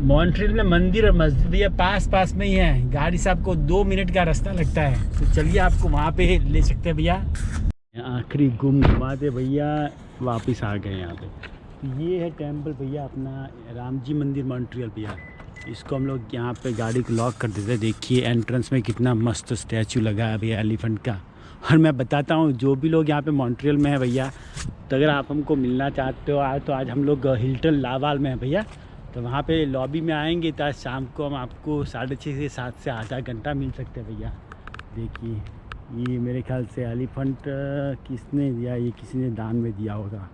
Montreal में मंदिर और मस्जिद भैया पास में ही है, गाड़ी से आपको 2 मिनट का रास्ता लगता है। तो चलिए आपको वहाँ पे ले सकते हैं भैया। आखिरी घुमा दे भैया, वापस आ गए यहाँ पे। तो ये है टेम्पल भैया अपना राम जी मंदिर मॉन्ट्रियल भैया। इसको हम लोग यहाँ पे गाड़ी को लॉक कर देते हैं। देखिए एंट्रेंस में कितना मस्त स्टैचू लगा है भैया एलिफेंट का। और मैं बताता हूँ जो भी लोग यहाँ पे मॉन्ट्रियल में है भैया, तो अगर आप हमको मिलना चाहते हो तो आज हम लोग हिल्टन लावाल में है भैया। तो वहाँ पे लॉबी में आएंगे तो आज शाम को हम आपको 6:30 से 7 से आधा घंटा मिल सकते हैं भैया। देखिए ये मेरे ख्याल से एलिफेंट किसने दिया, ये किसी ने दान में दिया होगा,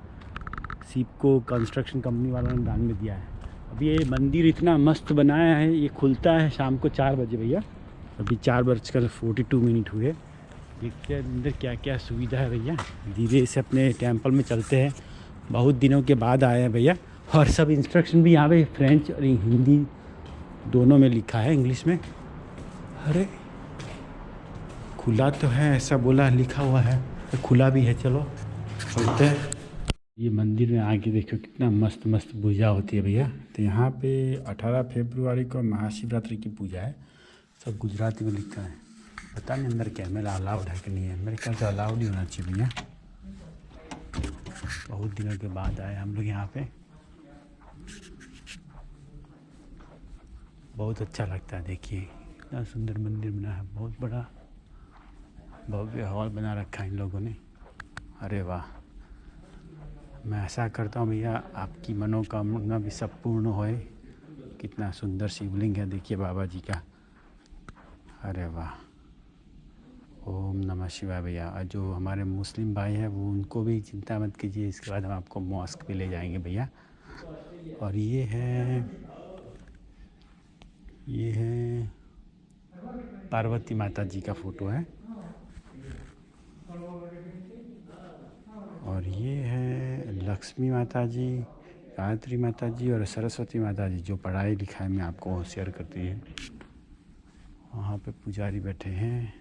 शिप को कंस्ट्रक्शन कंपनी वालों ने दान में दिया है। अभी ये मंदिर इतना मस्त बनाया है, ये खुलता है शाम को 4 बजे भैया। अभी 4:42 हुए। देखते हैं अंदर क्या क्या सुविधा है भैया। धीरे से अपने टेंपल में चलते हैं, बहुत दिनों के बाद आए हैं भैया। और सब इंस्ट्रक्शन भी यहाँ पे फ्रेंच और हिंदी दोनों में लिखा है, इंग्लिश में। अरे खुला तो है ऐसा बोला, लिखा हुआ है तो खुला भी है। चलो चलते हैं। ये मंदिर में आके देखो कितना मस्त मस्त पूजा होती है भैया। तो यहाँ पे 18 फरवरी को महाशिवरात्रि की पूजा है। सब गुजराती में लिखा है, पता नहीं अंदर कैमरा अलाउड है कि नहीं है। मेरे ख्याल से अलाउड ही होना चाहिए भैया। बहुत दिनों के बाद आए हम लोग यहाँ पे, बहुत अच्छा लगता है। देखिए कितना सुंदर मंदिर बना है, बहुत बड़ा भव्य हॉल बना रखा है इन लोगों ने। अरे वाह, मैं ऐसा करता हूँ भैया आपकी मनोकामना भी सब पूर्ण होए। कितना सुंदर शिवलिंग है देखिए बाबा जी का। अरे वाह, ओम नमः शिवाय भैया। और जो हमारे मुस्लिम भाई हैं वो, उनको भी चिंता मत कीजिए, इसके बाद हम आपको मॉस्क पे ले जाएंगे भैया। और ये है पार्वती माता जी का फ़ोटो है। और ये है लक्ष्मी माता जी, गायत्री माता जी और सरस्वती माता जी, जो पढ़ाई लिखाई में आपको शेयर करती है। वहाँ पे पुजारी बैठे हैं।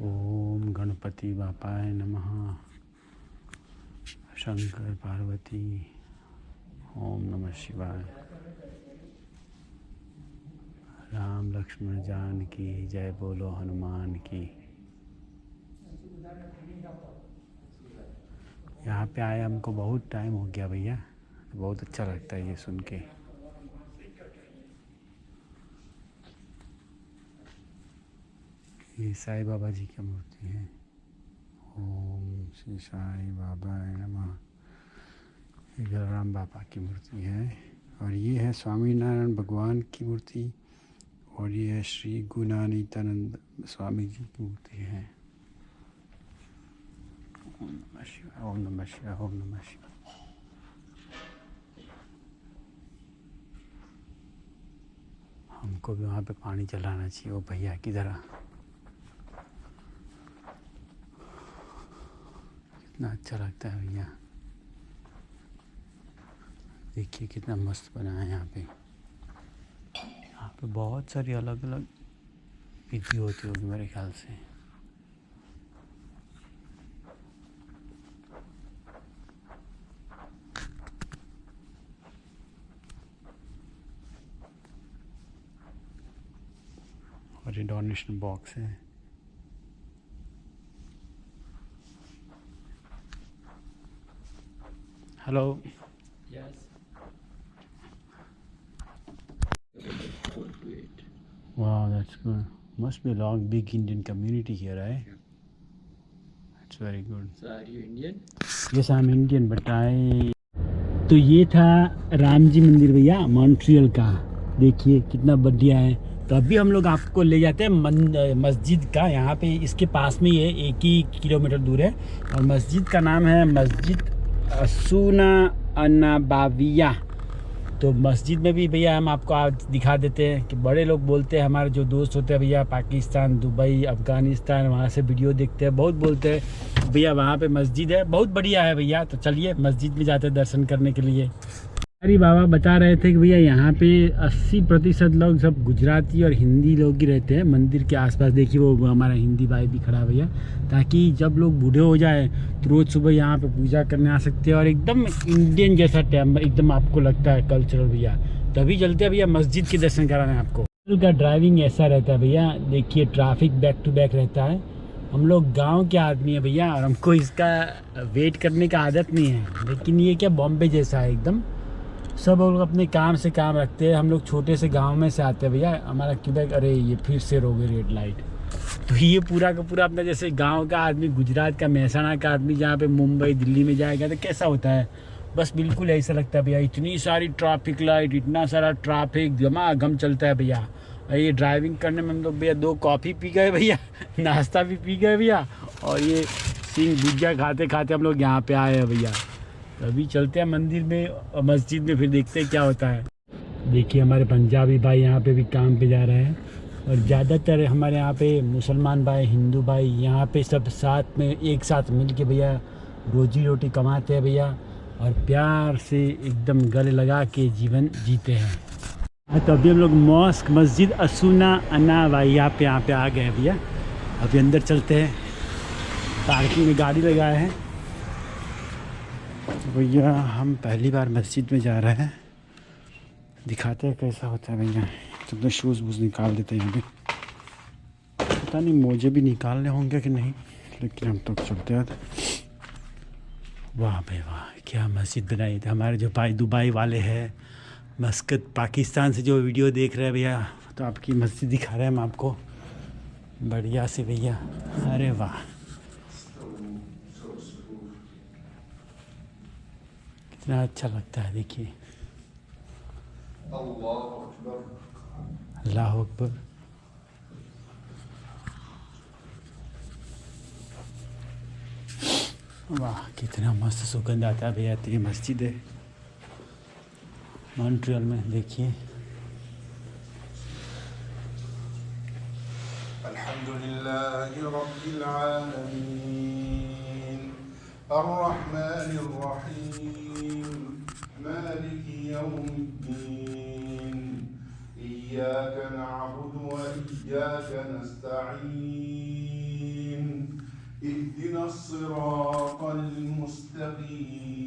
ओम गणपति बापाय नमः, शंकर पार्वती, ओम नमः शिवाय। राम लक्ष्मण जान की जय बोलो हनुमान की। यहाँ पे आए हमको बहुत टाइम हो गया भैया, बहुत अच्छा लगता है ये सुन के। ये साईं बाबा जी की मूर्ति है। ओम श्री साईं बाबा नमः। ये जलाराम बाबा की मूर्ति है। और ये है स्वामीनारायण भगवान की मूर्ति। और ये है श्री गुणानीतानंद स्वामी जी की मूर्ति है। ओम नमः शिवाय, ओम नमः शिवाय, ओम नमः शिवाय। हमको भी वहाँ पे पानी चलाना चाहिए वो भैया की तरह। कितना अच्छा लगता है भैया। देखिए कितना मस्त बना है यहाँ पे। यहाँ पे बहुत सारी अलग अलग विधि होती होगी मेरे ख्याल से। और ये डोनेशन बॉक्स है। Hello. Yes. Wow, that's good. Must be a long, big Indian community here, right? Yeah. That's very good. So are you Indian? Yes, I'm Indian, but I... तो ये था राम जी मंदिर भैया मॉन्ट्रियल का। देखिए कितना बढ़िया है। तो अभी हम लोग आपको ले जाते हैं मस्जिद का। यहाँ पे इसके पास में ही है, 1 ही किलोमीटर दूर है। और मस्जिद का नाम है मस्जिद सुना अन्नाबाविया। तो मस्जिद में भी भैया हम आपको आज दिखा देते हैं कि बड़े लोग बोलते हैं, हमारे जो दोस्त होते हैं भैया पाकिस्तान, दुबई, अफ़गानिस्तान, वहाँ से वीडियो देखते हैं, बहुत बोलते हैं भैया वहाँ पे मस्जिद है, बहुत बढ़िया है भैया। तो चलिए मस्जिद में जाते हैं दर्शन करने के लिए। अरे बाबा बता रहे थे कि भैया यहाँ पे 80% लोग सब गुजराती और हिंदी लोग ही रहते हैं मंदिर के आसपास। देखिए वो हमारा हिंदी भाई भी खड़ा है भैया, ताकि जब लोग बूढ़े हो जाए तो रोज़ सुबह यहाँ पे पूजा करने आ सकते हैं। और एकदम इंडियन जैसा टेम्पल, एकदम आपको लगता है कल्चरल भैया। तभी चलते हैं भैया मस्जिद के दर्शन कराने आपको। का ड्राइविंग ऐसा रहता है भैया, देखिए ट्रैफिक बैक टू बैक रहता है। हम लोग गांव के आदमी है भैया और हमको इसका वेट करने का आदत नहीं है, लेकिन ये क्या बॉम्बे जैसा है एकदम, सब लोग अपने काम से काम रखते हैं। हम लोग छोटे से गांव में से आते हैं भैया, हमारा क्यूबेक, अरे ये फिर से रो गई रेड लाइट। तो ये पूरा का पूरा अपना जैसे गांव का आदमी, गुजरात का, महसाणा का आदमी जहाँ पे मुंबई दिल्ली में जाएगा तो कैसा होता है, बस बिल्कुल ऐसा लगता है भैया। इतनी सारी ट्रैफिक लाइट, इतना सारा ट्रैफिक, गमागम चलता है भैया। ये ड्राइविंग करने में हम लोग भैया 2 कॉफ़ी पी गए भैया, नाश्ता भी पी गए भैया, और ये सिंग भुजिया खाते खाते हम लोग यहाँ पे आए हैं भैया। तो अभी चलते हैं मंदिर में और मस्जिद में, फिर देखते हैं क्या होता है। देखिए हमारे पंजाबी भाई यहाँ पे भी काम पे जा रहे हैं, और ज़्यादातर हमारे यहाँ पे मुसलमान भाई, हिंदू भाई यहाँ पे सब साथ में एक साथ मिल के भैया रोजी रोटी कमाते हैं भैया, और प्यार से एकदम गले लगा के जीवन जीते हैं। तो अभी हम लोग मॉस्क मस्जिद असूना अन्ना भाई यहाँ पे आ गए हैं भैया। अभी अंदर चलते हैं, पार्किंग में गाड़ी लगाए हैं भैया। हम पहली बार मस्जिद में जा रहे हैं, दिखाते हैं कैसा होता है भैया। तो शूज़ वूज़ निकाल देते हैं यहाँ पे, पता नहीं मोजे भी निकालने होंगे कि नहीं, लेकिन हम तो चलते हैं। वाह भाई वाह, क्या मस्जिद बनाई थी। हमारे जो भाई दुबई वाले हैं, मस्कत पाकिस्तान से जो वीडियो देख रहे हैं भैया, तो आपकी मस्जिद दिखा रहे हैं हम आपको बढ़िया से भैया। अरे वाह, कितना अच्छा लगता है, देखिए। अल्लाह अकबर। वाह, कितना मस्त सुगंध आता है भैया। तो ये मस्जिद है मॉन्ट्रियल में, देखिए। अल्हम्दुलिल्लाहि रब्बिल आलमीन अर्रहमानिर रहीम मालिकि यौमिद्दीन इय्याका नअबुदु व इय्याका नस्तईन इहदिनस सिरातल मुस्तकीम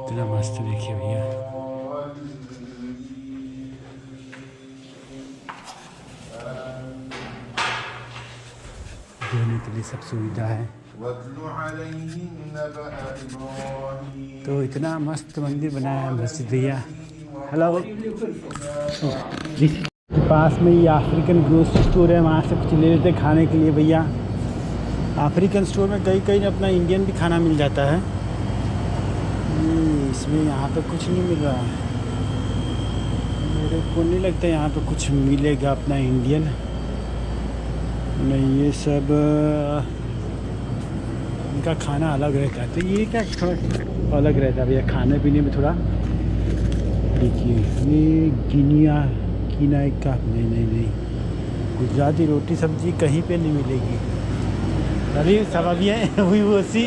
इतना मस्त देखिए भैया। धोने के लिए सब सुविधा है। तो इतना मस्त मंदिर बनाया है मस्जिद भैया। हेलो, पास में ही अफ्रीकन ग्रोसरी स्टोर है, वहाँ से कुछ ले लेते खाने के लिए भैया। अफ्रीकन स्टोर में कहीं कहीं अपना इंडियन भी खाना मिल जाता है, इसमें यहाँ पे कुछ नहीं मिल रहा है। मेरे को नहीं लगता यहाँ पे कुछ मिलेगा अपना इंडियन, नहीं ये सब इनका खाना अलग रहता है। तो ये क्या थोड़ा अलग रहता है भैया खाने पीने में थोड़ा। देखिए ये कीना का नहीं, गुजराती रोटी सब्जी कहीं पे नहीं मिलेगी। अरे सवाबियाँ हुई वो सी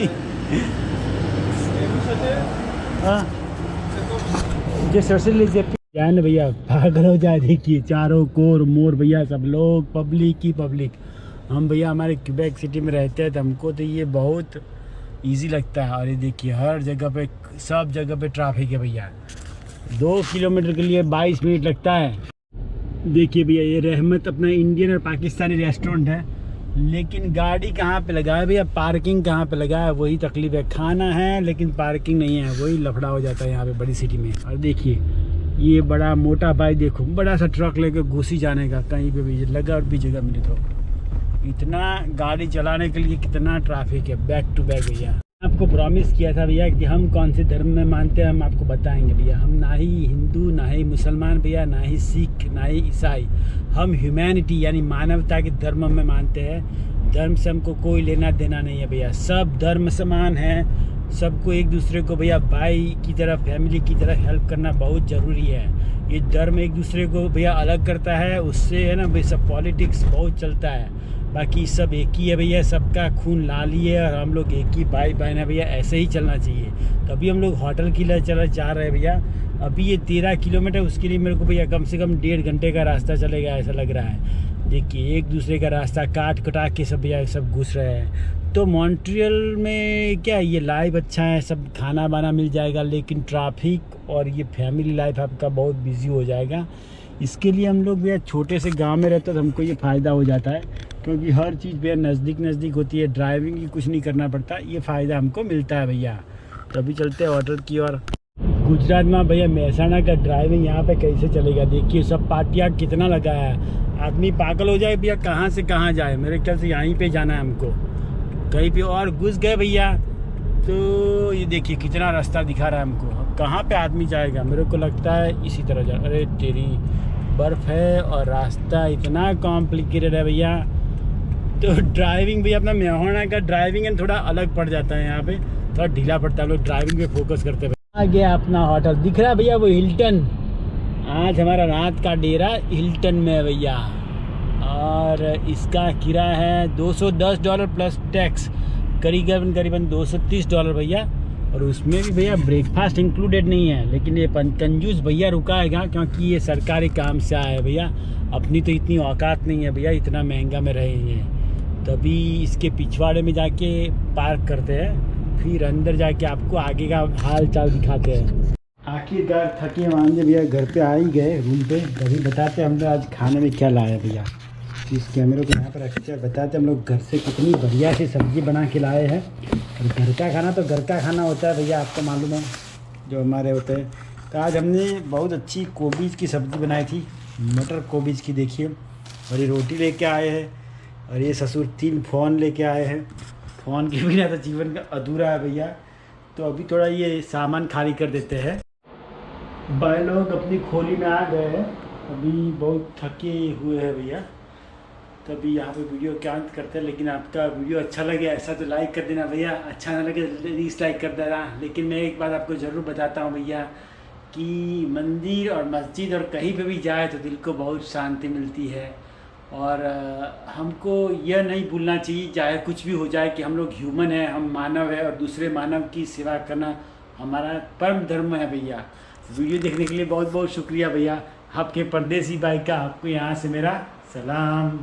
जो सरसे लीजिए जाए ना भैया, पागल हो जाए। देखिए चारों कोर मोर भैया, सब लोग पब्लिक ही पब्लिक। हम भैया हमारे क्यूबेक सिटी में रहते हैं, तो हमको तो ये बहुत इजी लगता है। और ये देखिए हर जगह पे, सब जगह पे ट्रैफिक है भैया। 2 किलोमीटर के लिए 22 मिनट लगता है। देखिए भैया ये रहमत अपना इंडियन और पाकिस्तानी रेस्टोरेंट है, लेकिन गाड़ी कहाँ पे लगा है भैया, पार्किंग कहाँ पे लगा है, वही तकलीफ है। खाना है लेकिन पार्किंग नहीं है, वही लफड़ा हो जाता है यहाँ पे बड़ी सिटी में। और देखिए ये बड़ा मोटा भाई, देखो बड़ा सा ट्रक लेकर घुसी जाने का, कहीं पे भी लगा और भी जगह मिले तो। इतना गाड़ी चलाने के लिए कितना ट्रैफिक है, बैक टू बैक भैया। आपको प्रॉमिस किया था भैया कि हम कौन से धर्म में मानते हैं, हम आपको बताएंगे भैया। हम ना ही हिंदू, ना ही मुसलमान भैया, ना ही सिख, ना ही ईसाई। हम ह्यूमैनिटी यानी मानवता के धर्म में मानते हैं। धर्म से हमको कोई लेना देना नहीं है भैया, सब धर्म समान है। सबको एक दूसरे को भैया भाई की तरह, फैमिली की तरह हेल्प करना बहुत ज़रूरी है। ये धर्म एक दूसरे को भैया अलग करता है, उससे है ना भाई सब पॉलिटिक्स बहुत चलता है। बाकी सब एक ही है भैया, सबका खून लाल ही है, और हम लोग एक ही भाई बहन है भैया। ऐसे ही चलना चाहिए। तभी हम लोग होटल के लिए जा रहे हैं भैया। अभी ये 13 किलोमीटर, उसके लिए मेरे को भैया कम से कम 1.5 घंटे का रास्ता चलेगा ऐसा लग रहा है। देखिए एक दूसरे का रास्ता काट कटा के सब भैया सब घुस रहे हैं। तो मॉन्ट्रियल में क्या है, ये लाइफ अच्छा है, सब खाना बाना मिल जाएगा, लेकिन ट्रैफिक और ये फैमिली लाइफ आपका बहुत बिजी हो जाएगा। इसके लिए हम लोग भैया छोटे से गांव में रहते हैं तो हमको ये फ़ायदा हो जाता है, क्योंकि हर चीज़ भैया नज़दीक होती है, ड्राइविंग की कुछ नहीं करना पड़ता, ये फ़ायदा हमको मिलता है भैया। तो अभी चलते हैं होटल की ओर। गुजरात में भैया महसाणा का ड्राइविंग यहाँ पे कैसे चलेगा, देखिए सब पार्टियाँ कितना लगा है, आदमी पागल हो जाए भैया, कहाँ से कहाँ जाए। मेरे ख्याल से यहीं पे जाना है हमको, कहीं पे और घुस गए भैया तो ये देखिए कितना रास्ता दिखा रहा है हमको। अब कहाँ पे आदमी जाएगा, मेरे को लगता है इसी तरह जा। अरे तेरी बर्फ़ है और रास्ता इतना कॉम्प्लिकेटेड है भैया। तो ड्राइविंग भैया अपना महसाणा का ड्राइविंग है थोड़ा अलग पड़ जाता है, यहाँ पे थोड़ा ढीला पड़ता है, हम लोग ड्राइविंग पे फोकस करते हैं। आ गया अपना होटल, दिख रहा है भैया वो हिल्टन। आज हमारा रात का डेरा हिल्टन में है भैया, और इसका किराया है $210 प्लस टैक्स, करीबन $230 भैया। और उसमें भी भैया ब्रेकफास्ट इंक्लूडेड नहीं है, लेकिन ये कंजूस भैया रुकाएगा क्योंकि ये सरकारी काम से आया है भैया, अपनी तो इतनी औकात नहीं है भैया इतना महंगा में रहेंगे। तभी इसके पिछवाड़े में जाके पार्क करते हैं, फिर अंदर जाके आपको आगे का हाल चाल दिखाते हैं। आखिरकार थके मांझे भैया घर पे आ ही गए रूम पे। अभी बताते हम लोग आज खाने में क्या लाए भैया, इस कैमरे को यहाँ पर रखते हैं, बताते हम लोग घर से कितनी बढ़िया सी सब्ज़ी बना के लाए हैं। और घर का खाना तो घर का खाना होता है भैया, आपको मालूम है जो हमारे होते हैं। तो आज हमने बहुत अच्छी कोबीज की सब्ज़ी बनाई थी, मटर कोबीज की देखिए। और ये रोटी लेके आए हैं, और ये ससुर 3 फ़ोन लेके आए हैं। फ़ोन के बिना तो जीवन का अधूरा है भैया। तो अभी थोड़ा ये सामान खाली कर देते हैं। भाई लोग अपनी खोली में आ गए हैं, अभी बहुत थके हुए हैं भैया। तो अभी यहाँ पे वीडियो के अंत करते हैं, लेकिन आपका वीडियो अच्छा लगे ऐसा तो लाइक कर देना भैया, अच्छा ना लगे डिसलाइक कर देना। लेकिन मैं एक बात आपको ज़रूर बताता हूँ भैया कि मंदिर और मस्जिद और कहीं पे भी जाए तो दिल को बहुत शांति मिलती है। और हमको यह नहीं भूलना चाहिए, चाहे कुछ भी हो जाए, कि हम लोग ह्यूमन हैं, हम मानव है, और दूसरे मानव की सेवा करना हमारा परम धर्म है भैया। वीडियो देखने के लिए बहुत बहुत शुक्रिया भैया। आपके परदेसी भाई का आपको यहाँ से मेरा सलाम।